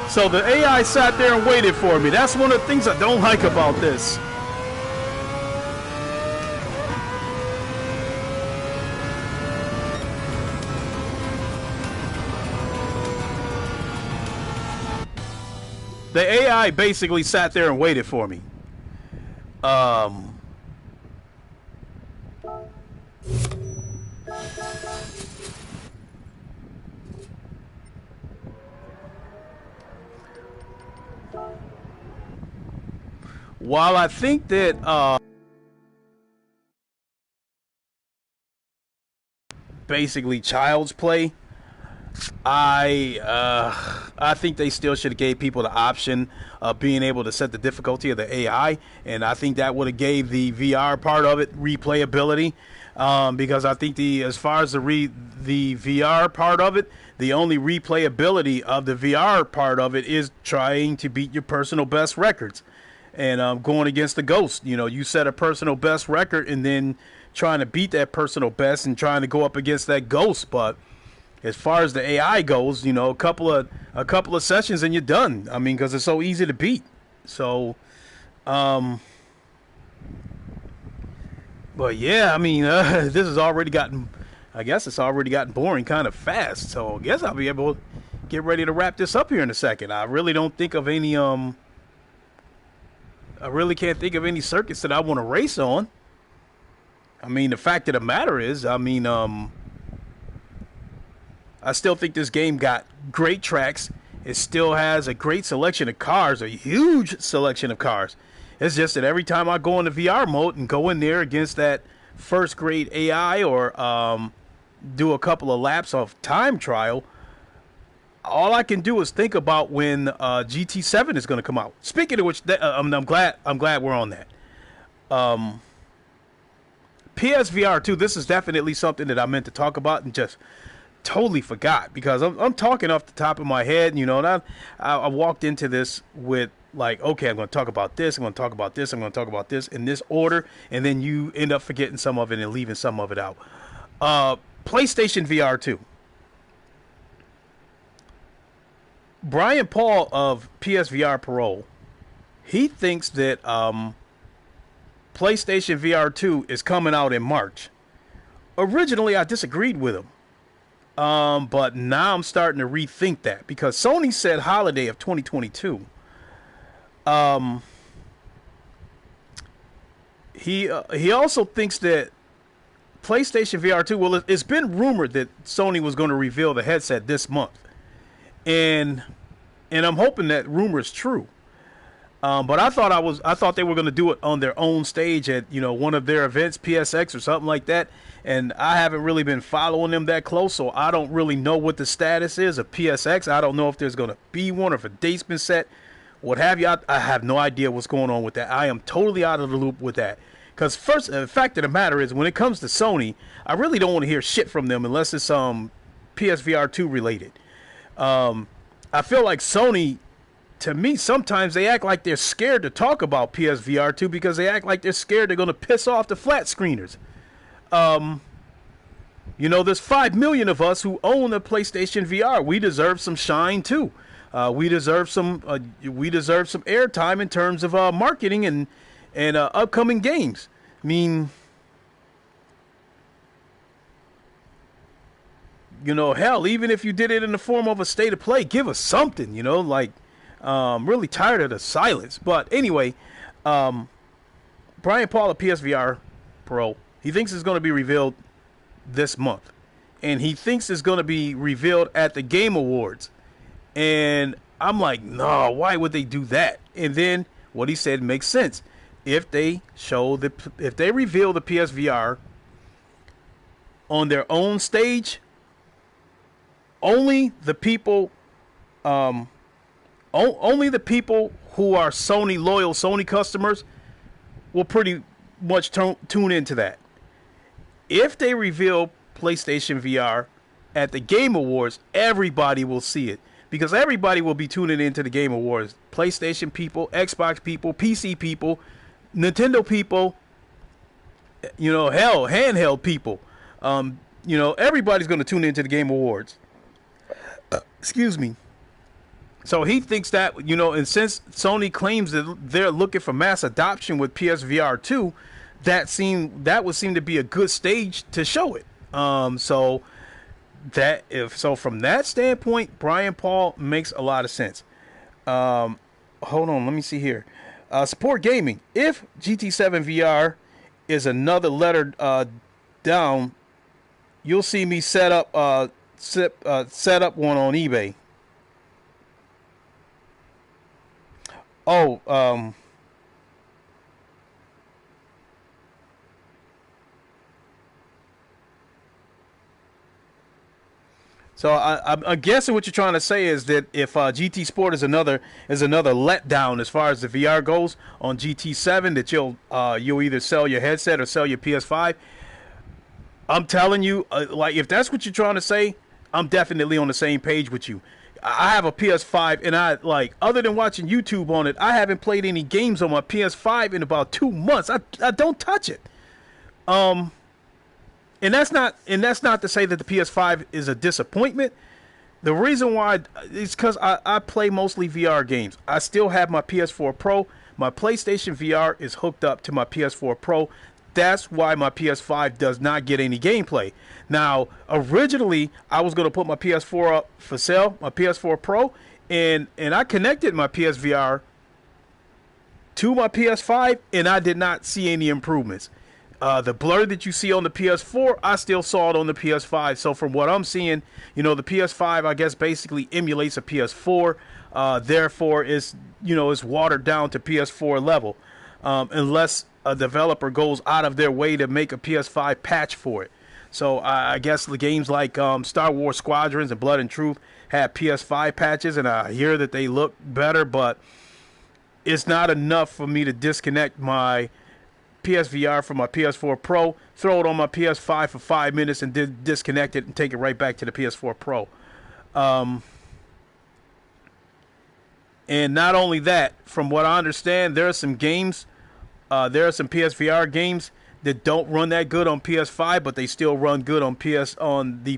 So the AI sat there and waited for me. That's one of the things I don't like about this. The AI basically sat there and waited for me. While I think that basically child's play, I think they still should have gave people the option of being able to set the difficulty of the AI, and I think that would have gave the VR part of it replayability, because I think as far as the VR part of it, the only replayability of the VR part of it is trying to beat your personal best records, and going against the ghost. You know, you set a personal best record and then trying to beat that personal best and trying to go up against that ghost, but as far as the AI goes, you know, a couple of sessions and you're done. I mean, because it's so easy to beat. So, but yeah, I mean, this has already gotten. I guess it's already gotten boring kind of fast. So I guess I'll be able to get ready to wrap this up here in a second. I really don't think of any. I really can't think of any circuits that I want to race on. I mean, the fact of the matter is, I mean, I still think this game got great tracks. It still has a great selection of cars, a huge selection of cars. It's just that every time I go into VR mode and go in there against that first grade AI or do a couple of laps of time trial, all I can do is think about when GT7 is going to come out. Speaking of which, I'm glad we're on that. PSVR 2, this is definitely something that I meant to talk about and just totally forgot, because I'm talking off the top of my head, you know, and I walked into this with like, okay, I'm going to talk about this, I'm going to talk about this, I'm going to talk about this in this order, and then you end up forgetting some of it and leaving some of it out. PlayStation VR 2. Brian Paul of PSVR Parole, he thinks that PlayStation VR 2 is coming out in March. Originally, I disagreed with him. But now I'm starting to rethink that, because Sony said holiday of 2022. He also thinks that PlayStation VR 2, well, it's been rumored that Sony was going to reveal the headset this month. And I'm hoping that rumor is true. But I thought they were going to do it on their own stage at, you know, one of their events, PSX or something like that. And I haven't really been following them that close, so I don't really know what the status is of PSX. I don't know if there's going to be one or if a date's been set, what have you. I have no idea what's going on with that. I am totally out of the loop with that. Because first, the fact of the matter is, when it comes to Sony, I really don't want to hear shit from them unless it's PSVR 2 related. I feel like Sony, to me, sometimes they act like they're scared to talk about PSVR 2 because they act like they're scared they're going to piss off the flat screeners. You know, there's 5 million of us who own a PlayStation VR. We deserve some shine too. We deserve some airtime in terms of marketing and upcoming games. I mean, You know, hell, even if you did it in the form of a state of play, give us something, you know, like, really tired of the silence. But anyway, Brian Paul of PSVR Pro, he thinks it's going to be revealed this month. And he thinks it's going to be revealed at the Game Awards. And I'm like, no, why would they do that? And then what he said makes sense. If they reveal the PSVR on their own stage, only the people who are Sony loyal Sony customers will pretty much tune into that. If they reveal PlayStation VR at the Game Awards, everybody will see it, because everybody will be tuning into the Game Awards. PlayStation people, Xbox people, PC people, Nintendo people, you know, hell, handheld people. You know, everybody's going to tune into the Game Awards. Excuse me. So he thinks that, you know, and since Sony claims that they're looking for mass adoption with PSVR 2, that would seem to be a good stage to show it. So from that standpoint, Brian Paul makes a lot of sense. Hold on, let me see here. Support gaming. If GT7 VR is another letter down, you'll see me set up one on eBay. So I'm guessing what you're trying to say is that if GT Sport is another letdown as far as the VR goes on GT7, that you'll either sell your headset or sell your PS5. I'm telling you, like, if that's what you're trying to say, I'm definitely on the same page with you. I have a PS5, and other than watching YouTube on it, I haven't played any games on my PS5 in about 2 months. I don't touch it. And that's not to say that the PS5 is a disappointment. The reason why is because I play mostly VR games. I still have my PS4 Pro. My PlayStation VR is hooked up to my PS4 Pro. That's why my PS5 does not get any gameplay. Now, originally, I was going to put my PS4 up for sale, my PS4 Pro, and I connected my PSVR to my PS5, and I did not see any improvements. The blur that you see on the PS4, I still saw it on the PS5. So from what I'm seeing, you know, the PS5, I guess, basically emulates a PS4. Therefore, it's watered down to PS4 level, unless a developer goes out of their way to make a PS5 patch for it. So I guess the games like Star Wars Squadrons and Blood and Truth have PS5 patches, and I hear that they look better, but it's not enough for me to disconnect my PSVR from my PS4 Pro, throw it on my PS5 for 5 minutes, and disconnect it and take it right back to the PS4 Pro. And not only that, from what I understand, there are some games, there are some PSVR games that don't run that good on PS5, but they still run good on the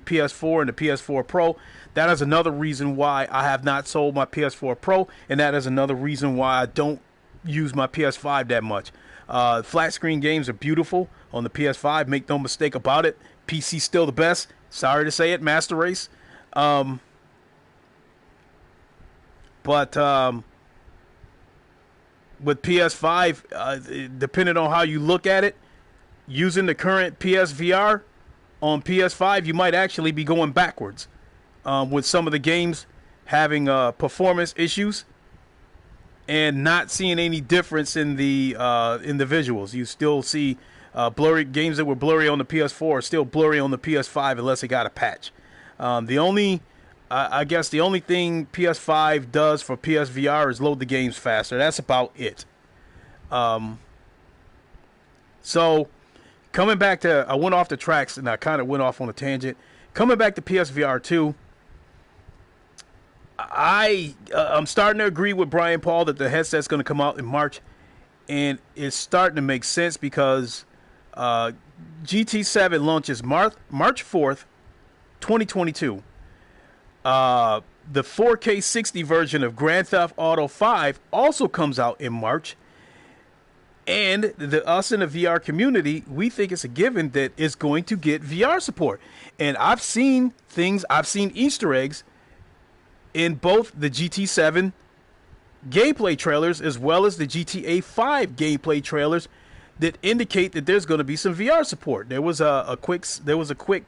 PS4 and the PS4 Pro. That is another reason why I have not sold my PS4 Pro, and that is another reason why I don't use my PS5 that much. Flat screen games are beautiful on the PS5, make no mistake about it. PC still the best. Sorry to say it, Master Race. But with PS5, depending on how you look at it, using the current PSVR on PS5, you might actually be going backwards with some of the games having performance issues and not seeing any difference in the visuals. You still see blurry games that were blurry on the PS4 are still blurry on the PS5 unless it got a patch. I guess the only thing PS5 does for PSVR is load the games faster. That's about it. So coming back to, I went off the tracks and I kind of went off on a tangent. Coming back to PSVR 2, I'm starting to agree with Brian Paul that the headset's going to come out in March, and it's starting to make sense because GT7 launches March 4th, 2022. The 4K 60 version of Grand Theft Auto 5 also comes out in March. And us in the VR community, we think it's a given that it's going to get VR support. And I've seen things, I've seen Easter eggs in both the GT7 gameplay trailers as well as the GTA 5 gameplay trailers that indicate that there's going to be some VR support. There was a quick segment.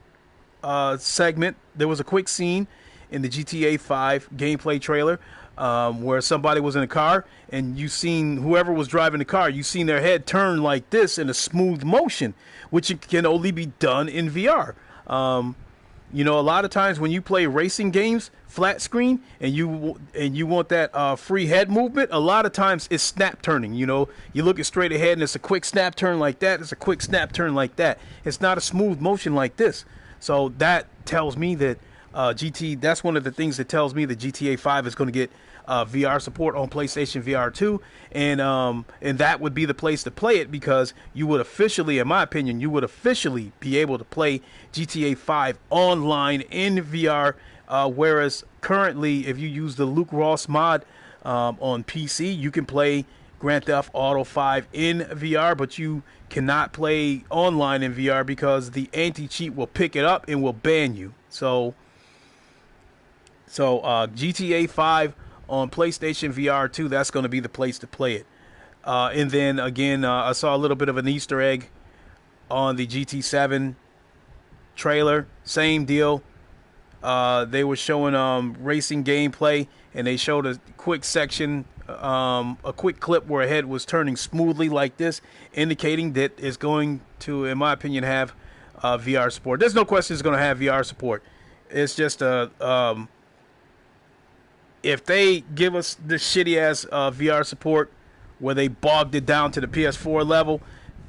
There was a quick scene in the GTA 5 gameplay trailer where somebody was in a car, and you seen whoever was driving the car, you seen their head turn like this in a smooth motion, which can only be done in VR. You know, a lot of times when you play racing games, flat screen, and you want that free head movement, a lot of times it's snap turning. You know, you look straight ahead and it's a quick snap turn like that. It's a quick snap turn like that. It's not a smooth motion like this. So that tells me that that's one of the things that tells me that GTA 5 is going to get VR support on PlayStation VR 2, and that would be the place to play it, because you would officially, in my opinion, you would officially be able to play GTA 5 online in VR, whereas currently, if you use the Luke Ross mod on PC, you can play Grand Theft Auto 5 in VR, but you cannot play online in VR because the anti-cheat will pick it up and will ban you. So GTA 5 on PlayStation VR 2, that's going to be the place to play it. And then again, I saw a little bit of an Easter egg on the GT7 trailer. Same deal. They were showing racing gameplay, and they showed a quick section, a quick clip where a head was turning smoothly like this, indicating that it's going to, in my opinion, have VR support. There's no question it's going to have VR support. It's just if they give us this shitty ass VR support where they bogged it down to the PS4 level,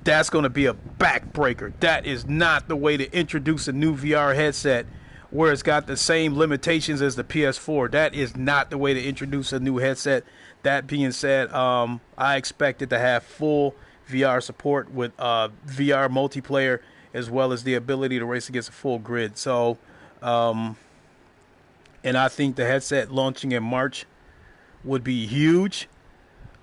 that's going to be a backbreaker. That is not the way to introduce a new VR headset where it's got the same limitations as the PS4. That is not the way to introduce a new headset. That being said, I expect it to have full VR support with VR multiplayer, as well as the ability to race against a full grid. So, and I think the headset launching in March would be huge.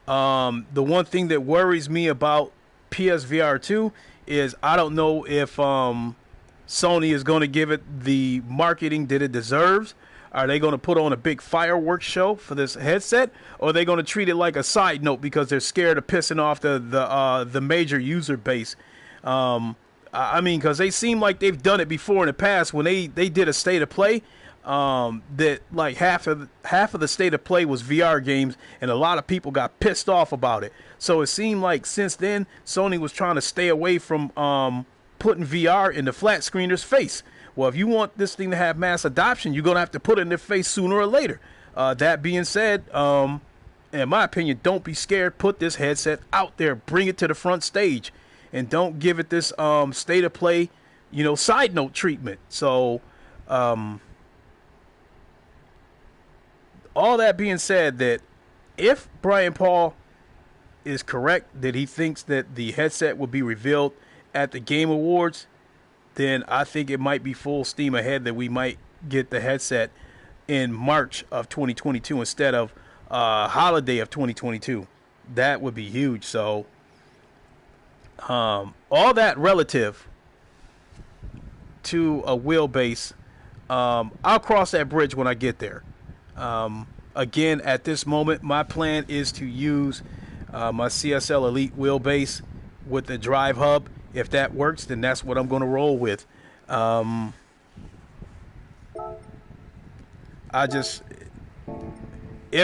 The one thing that worries me about PSVR 2 is I don't know if Sony is going to give it the marketing that it deserves. Are they going to put on a big fireworks show for this headset, or are they going to treat it like a side note because they're scared of pissing off the major user base? I mean, because they seem like they've done it before in the past when they did a state of play. That like half of the state of play was VR games, and a lot of people got pissed off about it. So it seemed like since then Sony was trying to stay away from putting VR in the flat screener's face. Well, if you want this thing to have mass adoption, you're gonna have to put it in their face sooner or later. That being said, in my opinion, don't be scared. Put this headset out there, bring it to the front stage, and don't give it this state of play, side note treatment. So all that being said, that if Brian Paul is correct that he thinks that the headset will be revealed at the Game Awards, then I think it might be full steam ahead that we might get the headset in March of 2022 instead of holiday of 2022. That would be huge. So all that relative to a wheelbase, I'll cross that bridge when I get there. Again, at this moment, my plan is to use my CSL Elite wheelbase with the drive hub. If that works, then that's what I'm going to roll with. If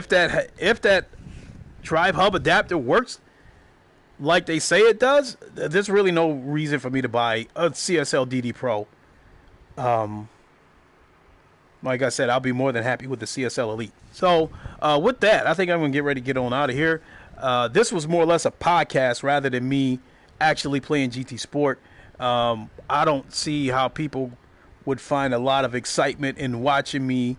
that drive hub adapter works like they say it does, there's really no reason for me to buy a CSL DD Pro. Like I said, I'll be more than happy with the CSL Elite. So with that, I think I'm going to get ready to get on out of here. This was more or less a podcast rather than me actually playing GT Sport. I don't see how people would find a lot of excitement in watching me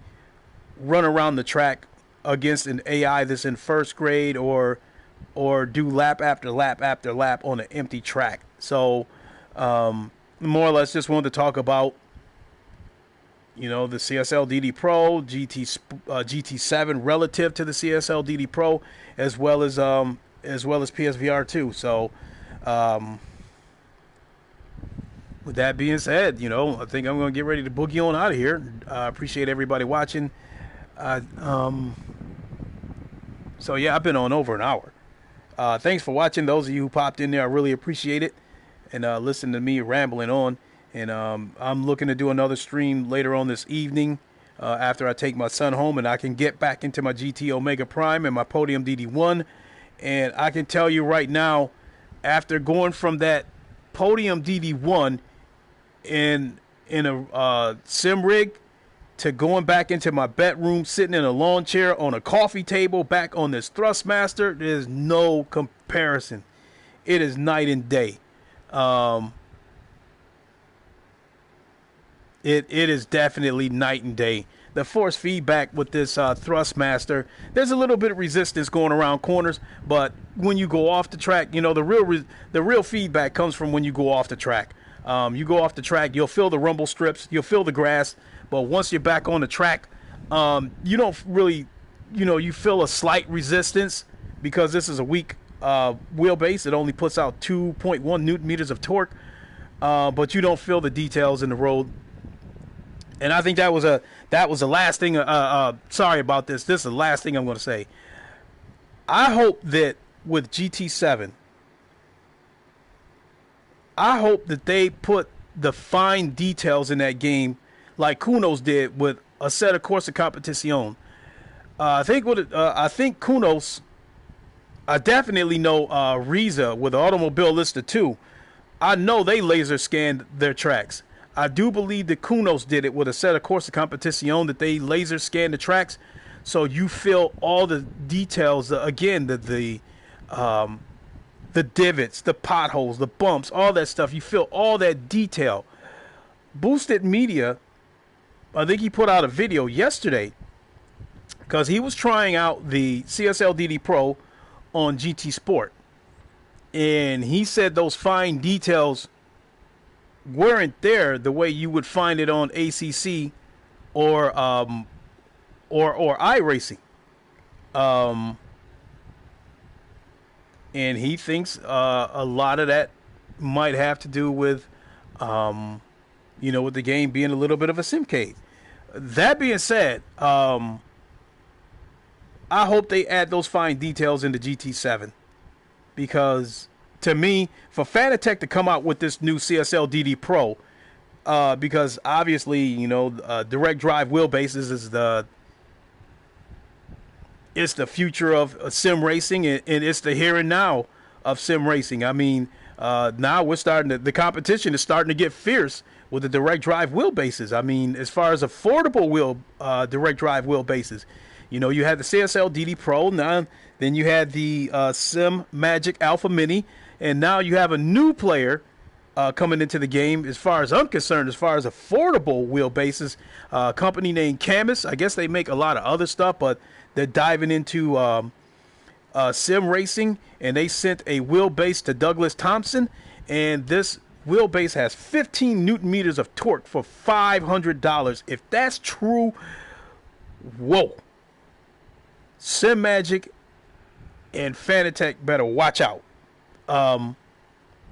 run around the track against an AI that's in first grade or do lap after lap after lap on an empty track. So more or less just wanted to talk about the CSL DD Pro, GT7 relative to the CSL DD Pro, as well as as well as PSVR 2. So, with that being said, I think I'm going to get ready to boogie on out of here. I appreciate everybody watching. So yeah, I've been on over an hour. Thanks for watching. Those of you who popped in there, I really appreciate it. And listen to me rambling on. And I'm looking to do another stream later on this evening after I take my son home and I can get back into my GT Omega Prime and my Podium DD1. And I can tell you right now, after going from that Podium DD1 in a sim rig to going back into my bedroom, sitting in a lawn chair on a coffee table, back on this Thrustmaster, there's no comparison. It is night and day. It is definitely night and day. The force feedback with this Thrustmaster, there's a little bit of resistance going around corners, but when you go off the track, the real feedback comes from when you go off the track. You go off the track, you'll feel the rumble strips, you'll feel the grass, but once you're back on the track, you don't really, you feel a slight resistance because this is a weak wheelbase. It only puts out 2.1 Newton meters of torque, but you don't feel the details in the road. And I think that was the last thing. Sorry about this. This is the last thing I'm going to say. I hope that with GT7, I hope that they put the fine details in that game like Kunos did with Assetto Corsa Competizione. I think Kunos. I definitely know Riza with Automobile Lista 2. I know they laser scanned their tracks. I do believe that Kunos did it with Assetto Corsa Competizione, that they laser scan the tracks, so you feel all the details. Again, the divots, the potholes, the bumps, all that stuff. You feel all that detail. Boosted Media, I think he put out a video yesterday because he was trying out the CSL DD Pro on GT Sport, and he said those fine details weren't there the way you would find it on ACC or iRacing. And he thinks a lot of that might have to do with with the game being a little bit of a simcade. That being said, I hope they add those fine details into GT7 because to me, for Fanatec to come out with this new CSL DD Pro, because obviously, direct drive wheelbases is it's the future of sim racing, and it's the here and now of sim racing. I mean, now the competition is starting to get fierce with the direct drive wheelbases. I mean, as far as affordable direct drive wheelbases, you had the CSL DD Pro, then you had the Sim Magic Alpha Mini. And now you have a new player coming into the game, as far as I'm concerned, as far as affordable wheelbases. A company named Camus. I guess they make a lot of other stuff, but they're diving into sim racing. And they sent a wheelbase to Douglas Thompson. And this wheelbase has 15 Newton meters of torque for $500. If that's true, whoa. Sim Magic and Fanatec better watch out.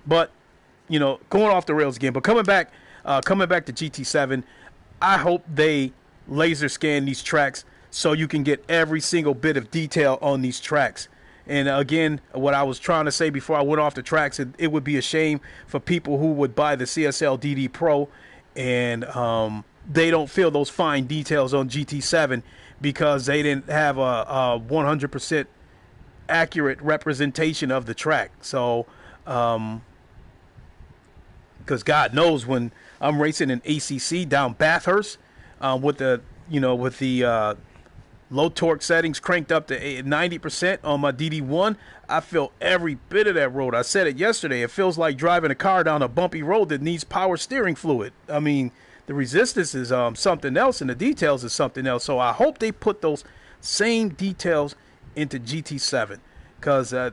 But going off the rails again, but coming back to GT7, I hope they laser scan these tracks so you can get every single bit of detail on these tracks. And again, what I was trying to say before I went off the tracks, it would be a shame for people who would buy the CSL DD Pro and they don't feel those fine details on GT7 because they didn't have a 100% accurate representation of the track. So because God knows when I'm racing in ACC down Bathurst with the low torque settings cranked up to 90% on my DD1, I feel every bit of that road. I said it yesterday. It feels like driving a car down a bumpy road that needs power steering fluid. I mean, the resistance is something else and the details is something else. So I hope they put those same details into GT7 because I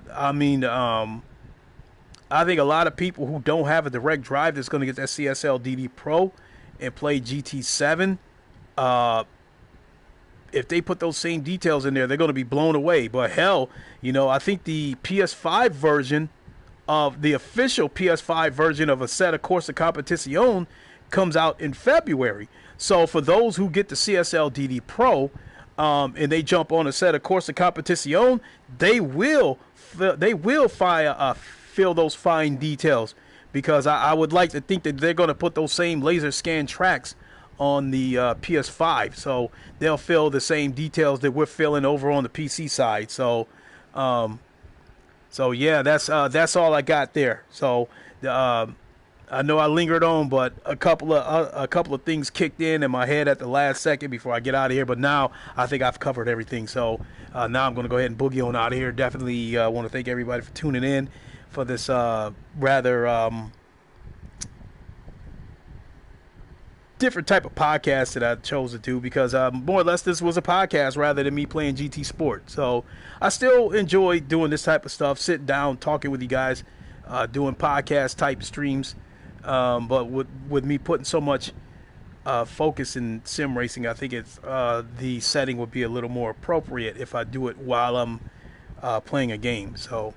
think a lot of people who don't have a direct drive that's going to get that CSL DD Pro and play GT7, if they put those same details in there, they're going to be blown away. But hell, I think the PS5 version of the official PS5 version of Assetto Corsa Competizione comes out in February. So for those who get the CSL DD Pro and they jump on Assetto Corsa Competizione, they will feel those fine details, because I would like to think that they're going to put those same laser scan tracks on the PS5, so they'll feel the same details that we're feeling over on the PC side. So yeah, that's all I got there. So I know I lingered on, but a couple of things kicked in my head at the last second before I get out of here. But now I think I've covered everything. So now I'm going to go ahead and boogie on out of here. Definitely want to thank everybody for tuning in for this rather different type of podcast that I chose to do, because more or less this was a podcast rather than me playing GT Sport. So I still enjoy doing this type of stuff, sitting down, talking with you guys, doing podcast type streams. But with me putting so much focus in sim racing, I think it's the setting would be a little more appropriate if I do it while I'm playing a game. So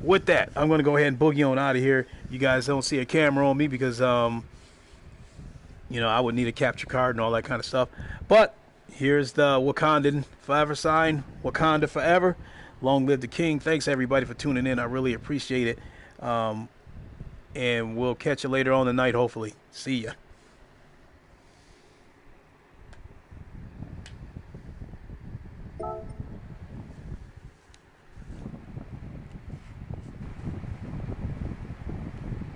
with that, I'm going to go ahead and boogie on out of here. You guys don't see a camera on me because I would need a capture card and all that kind of stuff. But here's the Wakandan forever sign. Wakanda forever. Long live the king. Thanks everybody for tuning in. I really appreciate it. And we'll catch you later on tonight, hopefully. See ya.